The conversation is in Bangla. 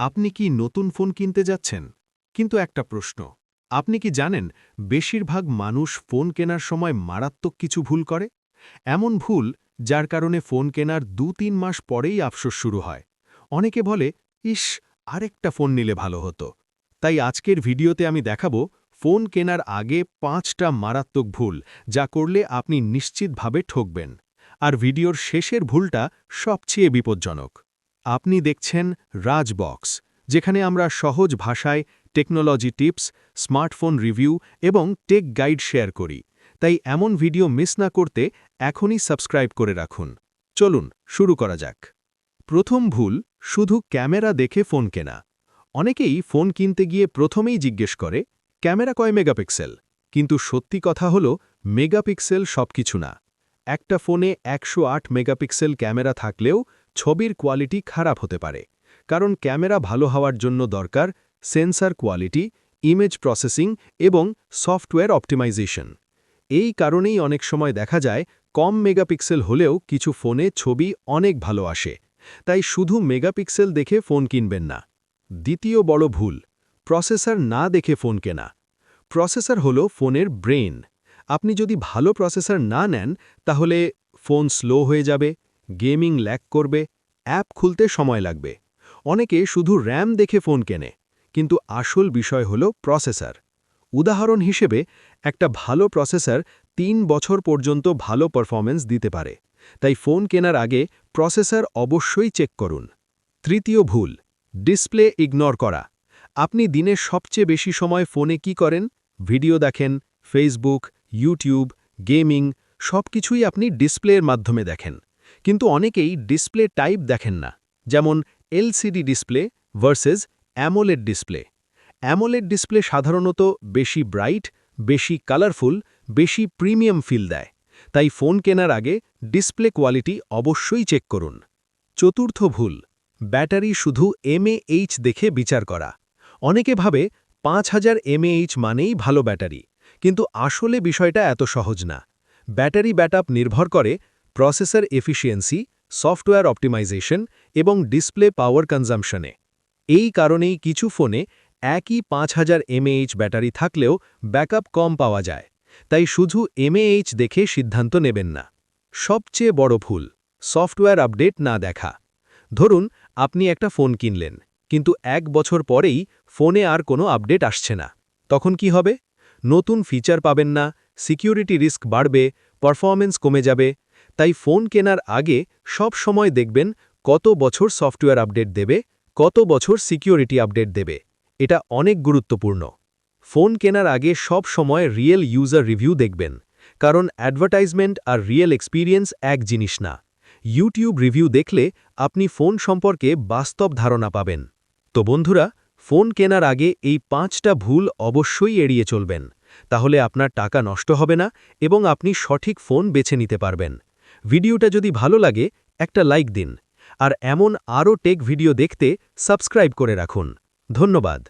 আপনি কি নতুন ফোন কিনতে যাচ্ছেন? কিন্তু একটা প্রশ্ন, আপনি কি জানেন বেশিরভাগ মানুষ ফোন কেনার সময় মারাত্মক কিছু ভুল করে? এমন ভুল যার কারণে ফোন কেনার ২-৩ মাস পরেই আফসোস শুরু হয়। অনেকে বলে, ইস, আরেকটা ফোন নিলে ভালো হতো। তাই আজকের ভিডিওতে আমি দেখাবো ফোন কেনার আগে ৫টা মারাত্মক ভুল, যা করলে আপনি নিশ্চিতভাবে ঠকবেন। আর ভিডিওর শেষের ভুলটা সবচেয়ে বিপজ্জনক। আপনি দেখছেন রাজবক্স, যেখানে আমরা সহজ ভাষায় টেকনোলজি টিপস, স্মার্টফোন রিভিউ এবং টেক গাইড শেয়ার করি। তাই এমন ভিডিও মিস না করতে এখনই সাবস্ক্রাইব করে রাখুন। চলুন শুরু করা যাক। প্রথম ভুল, শুধু ক্যামেরা দেখে ফোন কেনা। অনেকেই ফোন কিনতে গিয়ে প্রথমেই জিজ্ঞেস করে, ক্যামেরা কয় মেগাপিক্সেল? কিন্তু সত্যি কথা হলো, মেগাপিক্সেল সবকিছু না। একটা ফোনে ১০৮ মেগাপিক্সেল ক্যামেরা থাকলেও ছবির কোয়ালিটি খারাপ হতে পারে। কারণ ক্যামেরা ভালো হওয়ার জন্য দরকার সেন্সর কোয়ালিটি, ইমেজ প্রসেসিং এবং সফটওয়্যার অপটিমাইজেশন। এই কারণেই অনেক সময় দেখা যায় কম মেগাপিক্সেল হলেও কিছু ফোনে ছবি অনেক ভালো আসে। তাই শুধু মেগাপিক্সেল দেখে ফোন কিনবেন না। দ্বিতীয় বড় ভুল, প্রসেসর না দেখে ফোন কেনা। প্রসেসর হলো ফোনের ব্রেন। আপনি যদি ভালো প্রসেসর না নেন, তাহলে ফোন স্লো হয়ে যাবে, গেমিং ল্যাগ করবে, অ্যাপ খুলতে সময় লাগবে। অনেকে শুধু র্যাম দেখে ফোন কেনে, কিন্তু আসল বিষয় হলো প্রসেসর। উদাহরণ হিসেবে, একটা ভালো প্রসেসর ৩ বছর পর্যন্ত ভালো পারফরম্যান্স দিতে পারে। তাই ফোন কেনার আগে প্রসেসর অবশ্যই চেক করুন। তৃতীয় ভুল, ডিসপ্লে ইগনোর করা। আপনি দিনের সবচেয়ে বেশি সময় ফোনে কি করেন? ভিডিও দেখেন, ফেসবুক, ইউটিউব, গেমিং, সবকিছুই আপনি ডিসপ্লের মাধ্যমে দেখেন। কিন্তু অনেকেই ডিসপ্লে টাইপ দেখেন না, যেমন LCD display versus AMOLED display. AMOLED display সাধারণত বেশি ব্রাইট, বেশি কালারফুল, বেশি প্রিমিয়াম ফিল দেয়। তাই ফোন কেনার আগে ডিসপ্লে কোয়ালিটি অবশ্যই চেক করুন। চতুর্থ ভুল, ব্যাটারি শুধু এমএএইচ দেখে বিচার করা। অনেকে ভাবে ৫০০০ এমএএইচ মানেই ভালো ব্যাটারি, কিন্তু আসলে বিষয়টা এত সহজ না। ব্যাটারি ব্যাকআপ নির্ভর করে প্রসেসর এফিসিয়েন্সি, সফটওয়্যার অপটিমাইজেশন এবং ডিসপ্লে পাওয়ার কনজাম্পশনে। এই কারণেই কিছু ফোনে একই ৫০০০ এমএএইচ ব্যাটারি থাকলেও ব্যাকআপ কম পাওয়া যায়। তাই শুধু এমএএইচ দেখে সিদ্ধান্ত নেবেন না। সবচেয়ে বড় ভুল, সফটওয়্যার আপডেট না দেখা। ধরুন আপনি একটা ফোন কিনলেন, কিন্তু ১ বছর পরেই ফোনে আর কোনো আপডেট আসছে না। তখন কি হবে? নতুন ফিচার পাবেন না, সিকিউরিটি রিস্ক বাড়বে, পারফরম্যান্স কমে যাবে। তাই ফোন কেনার আগে সব সময় দেখবেন কত বছর সফটওয়্যার আপডেট দেবে, কত বছর সিকিউরিটি আপডেট দেবে। এটা অনেক গুরুত্বপূর্ণ। ফোন কেনার আগে সব সময় রিয়েল ইউজার রিভিউ দেখবেন, কারণ অ্যাডভার্টাইজমেন্ট আর রিয়েল এক্সপিরিয়েন্স এক জিনিস না। ইউটিউব রিভিউ দেখলে আপনি ফোন সম্পর্কে বাস্তব ধারণা পাবেন। তো বন্ধুরা, ফোন কেনার আগে এই ৫টা ভুল অবশ্যই এড়িয়ে চলবেন। তাহলে আপনার টাকা নষ্ট হবে না এবং আপনি সঠিক ফোন বেছে নিতে পারবেন। ভিডিওটা যদি ভালো লাগে, একটা লাইক দিন। আর এমন আরও টেক ভিডিও দেখতে সাবস্ক্রাইব করে রাখুন। ধন্যবাদ।